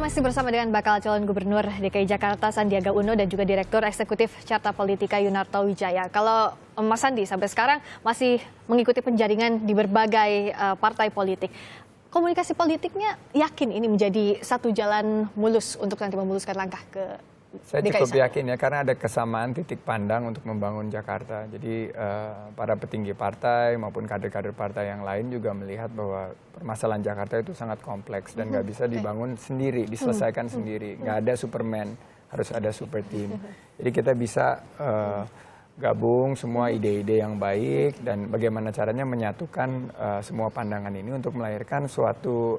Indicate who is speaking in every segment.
Speaker 1: masih bersama dengan bakal calon gubernur DKI Jakarta Sandiaga Uno dan juga Direktur Eksekutif Carta Politika Yunarto Wijaya. Kalau Mas Sandi sampai sekarang masih mengikuti penjaringan di berbagai partai politik. Komunikasi politiknya yakin ini menjadi satu jalan mulus untuk nanti memuluskan langkah ke
Speaker 2: Saya
Speaker 1: DKI
Speaker 2: cukup yakin ya, karena ada kesamaan titik pandang untuk membangun Jakarta. Jadi para petinggi partai maupun kader-kader partai yang lain juga melihat bahwa permasalahan Jakarta itu sangat kompleks dan nggak bisa dibangun sendiri, diselesaikan sendiri. Nggak ada Superman, harus ada super team. Jadi kita bisa gabung semua ide-ide yang baik dan bagaimana caranya menyatukan semua pandangan ini untuk melahirkan suatu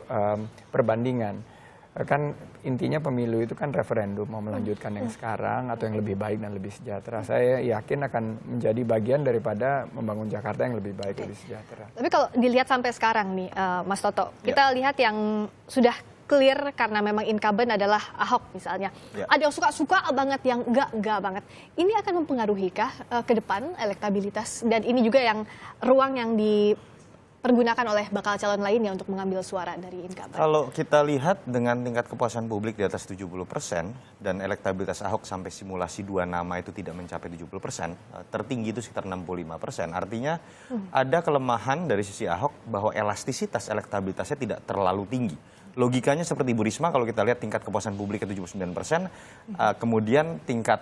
Speaker 2: perbandingan. Kan intinya pemilu itu kan referendum, mau melanjutkan yang sekarang atau yang lebih baik dan lebih sejahtera. Saya yakin akan menjadi bagian daripada membangun Jakarta yang lebih baik, lebih sejahtera.
Speaker 1: Tapi kalau dilihat sampai sekarang nih, Mas Toto, kita lihat yang sudah clear karena memang incumbent adalah Ahok misalnya. Ada yang suka-suka banget, yang enggak banget. Ini akan mempengaruhi kah ke depan elektabilitas? Dan ini juga yang ruang yang dipergunakan oleh bakal calon lainnya untuk mengambil suara dari incumbent.
Speaker 3: Kalau kita lihat dengan tingkat kepuasan publik di atas 70% dan elektabilitas Ahok sampai simulasi 2 nama itu tidak mencapai 70%, tertinggi itu sekitar 65%. Artinya ada kelemahan dari sisi Ahok bahwa elastisitas elektabilitasnya tidak terlalu tinggi. Logikanya seperti Bu Risma, kalau kita lihat tingkat kepuasan publik ke 79%, kemudian tingkat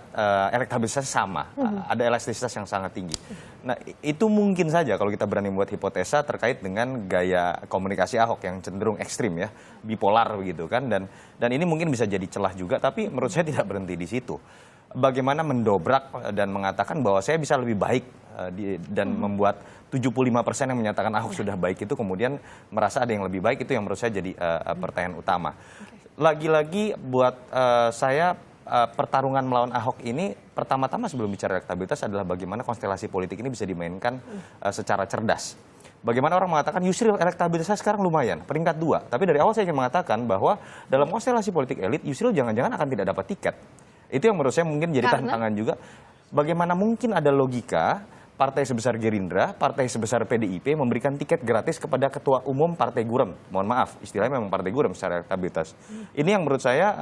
Speaker 3: elektabilitasnya sama, ada elastisitas yang sangat tinggi. Nah, itu mungkin saja kalau kita berani membuat hipotesa terkait dengan gaya komunikasi Ahok yang cenderung ekstrim ya, bipolar begitu kan, dan ini mungkin bisa jadi celah juga, tapi menurut saya tidak berhenti di situ. Bagaimana mendobrak dan mengatakan bahwa saya bisa lebih baik dan membuat 75% yang menyatakan Ahok sudah baik itu kemudian merasa ada yang lebih baik, itu yang menurut saya jadi pertanyaan utama. Lagi-lagi buat saya pertarungan melawan Ahok ini pertama-tama sebelum bicara elektabilitas adalah bagaimana konstelasi politik ini bisa dimainkan secara cerdas. Bagaimana orang mengatakan Yusril elektabilitasnya sekarang lumayan, peringkat 2. Tapi dari awal saya ingin mengatakan bahwa dalam konstelasi politik elit Yusril jangan-jangan akan tidak dapat tiket. Itu yang menurut saya mungkin jadi tantangan juga. Bagaimana mungkin ada logika partai sebesar Gerindra, partai sebesar PDIP memberikan tiket gratis kepada ketua umum partai Gurem. Mohon maaf, istilahnya memang partai Gurem secara elektabilitas. Ini yang menurut saya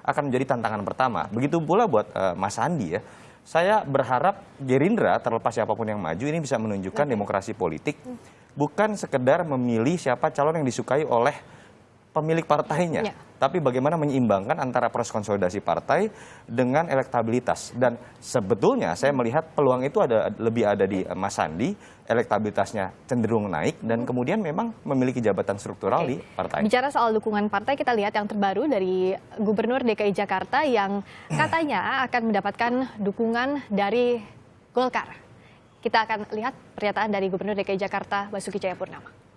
Speaker 3: akan menjadi tantangan pertama. Begitu pula buat Mas Sandi ya. Saya berharap Gerindra, terlepas siapapun yang maju, ini bisa menunjukkan demokrasi politik. Bukan sekedar memilih siapa calon yang disukai oleh pemilik partainya, tapi bagaimana menyeimbangkan antara proses konsolidasi partai dengan elektabilitas. Dan sebetulnya saya melihat peluang itu lebih ada di Mas Sandi, elektabilitasnya cenderung naik dan kemudian memang memiliki jabatan struktural di partai.
Speaker 1: Bicara soal dukungan partai, kita lihat yang terbaru dari Gubernur DKI Jakarta yang katanya akan mendapatkan dukungan dari Golkar. Kita akan lihat pernyataan dari Gubernur DKI Jakarta Basuki Cahayapurnama.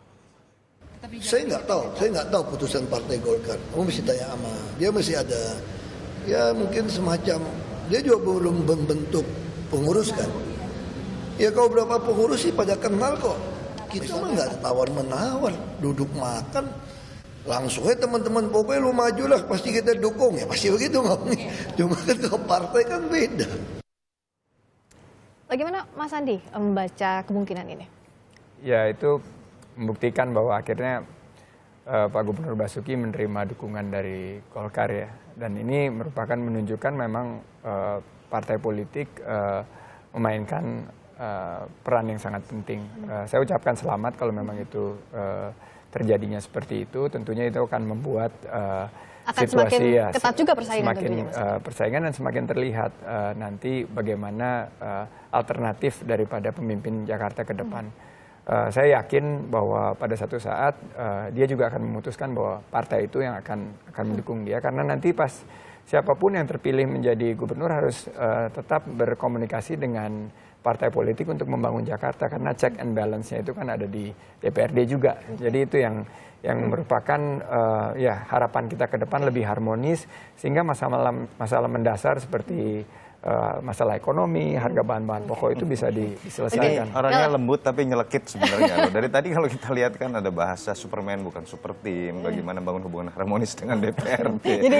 Speaker 4: Saya nggak tahu putusan Partai Golkar. Kamu mesti tanya sama dia, masih ada ya mungkin semacam, dia juga belum membentuk pengurus kan. Ya kalau berapa pengurus sih pada kenal kok. Kita mah nggak tawar-menawar, duduk makan langsung aja teman-teman, pokoknya lu maju lah pasti kita dukung, ya pasti begitu ngomongnya. Cuma kan ke partai kan beda.
Speaker 1: Bagaimana Mas Sandi membaca kemungkinan ini?
Speaker 2: Ya itu membuktikan bahwa akhirnya Pak Gubernur Basuki menerima dukungan dari Golkar ya. Dan ini merupakan menunjukkan memang partai politik memainkan peran yang sangat penting. Saya ucapkan selamat kalau memang itu terjadinya seperti itu. Tentunya itu akan membuat
Speaker 1: akan
Speaker 2: situasi
Speaker 1: semakin ketat juga persaingan,
Speaker 2: semakin persaingan dan semakin terlihat nanti bagaimana alternatif daripada pemimpin Jakarta ke depan. Saya yakin bahwa pada satu saat dia juga akan memutuskan bahwa partai itu yang akan mendukung dia, karena nanti pas siapapun yang terpilih menjadi gubernur harus tetap berkomunikasi dengan partai politik untuk membangun Jakarta, karena check and balance-nya itu kan ada di DPRD juga. Jadi itu yang merupakan ya harapan kita ke depan lebih harmonis, sehingga masalah mendasar seperti masalah ekonomi, harga bahan-bahan pokok itu bisa diselesaikan.
Speaker 3: Orangnya lembut tapi nyelekit sebenarnya. Dari tadi kalau kita lihat kan ada bahasa Superman bukan super team, bagaimana bangun hubungan harmonis dengan DPRD.
Speaker 1: Jadi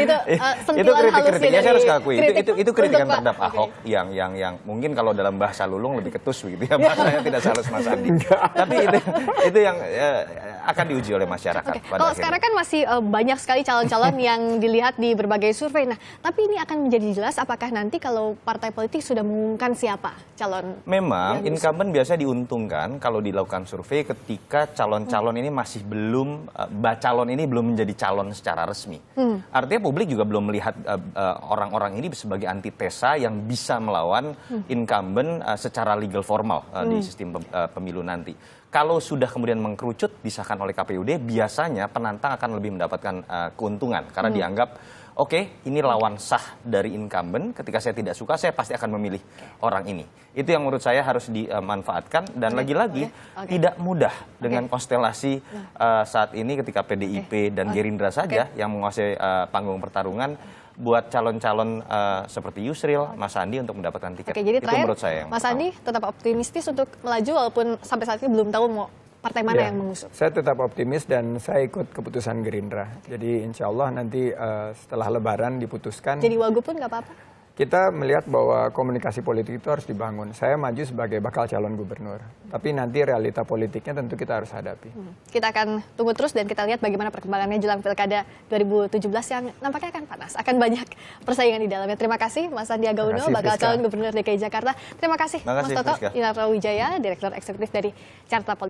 Speaker 1: itu
Speaker 3: kritik-kritiknya saya harus akui. Itu kritikan terhadap Ahok yang mungkin kalau dalam bahasa lulung lebih ketus begitu ya, bahasanya tidak sehalus Mas Andi. Tapi itu yang akan diuji oleh masyarakat.
Speaker 1: Oke.
Speaker 3: pada
Speaker 1: Kalau
Speaker 3: akhirnya.
Speaker 1: sekarang kan masih banyak sekali calon-calon yang dilihat di berbagai survei. Nah, tapi ini akan menjadi jelas apakah nanti kalau partai politik sudah mengumumkan siapa calon.
Speaker 3: Memang
Speaker 1: yang
Speaker 3: incumbent biasa diuntungkan kalau dilakukan survei ketika calon-calon ini masih belum calon ini belum menjadi calon secara resmi. Artinya publik juga belum melihat orang-orang ini sebagai antitesa yang bisa melawan incumbent secara legal formal di sistem pemilu nanti. Kalau sudah kemudian mengkerucut disahkan oleh KPUD, biasanya penantang akan lebih mendapatkan keuntungan karena dianggap oke, ini lawan sah dari incumbent. Ketika saya tidak suka, saya pasti akan memilih orang ini. Itu yang menurut saya harus dimanfaatkan. Dan lagi-lagi tidak mudah dengan konstelasi saat ini ketika PDIP dan Gerindra saja yang menguasai panggung pertarungan buat calon-calon seperti Yusril, Mas Andi untuk mendapatkan tiket.
Speaker 1: Oke, jadi
Speaker 3: Itu
Speaker 1: terakhir,
Speaker 3: menurut saya yang
Speaker 1: Mas Andi tetap optimistis untuk melaju walaupun sampai saat ini belum tahu mau partai mana yang mengusung.
Speaker 2: Saya tetap optimis dan saya ikut keputusan Gerindra. Jadi insya Allah nanti setelah Lebaran diputuskan.
Speaker 1: Jadi Wagub pun nggak apa-apa?
Speaker 2: Kita melihat bahwa komunikasi politik itu harus dibangun. Saya maju sebagai bakal calon gubernur. Tapi nanti realita politiknya tentu kita harus hadapi.
Speaker 1: Kita akan tunggu terus dan kita lihat bagaimana perkembangannya jelang Pilkada 2017 yang nampaknya akan panas. Akan banyak persaingan di dalamnya. Terima kasih Mas Sandiaga Uno, bakal calon gubernur DKI Jakarta. Terima kasih Mas Toto Inarto Wijaya, Direktur Eksekutif dari Carta Politika.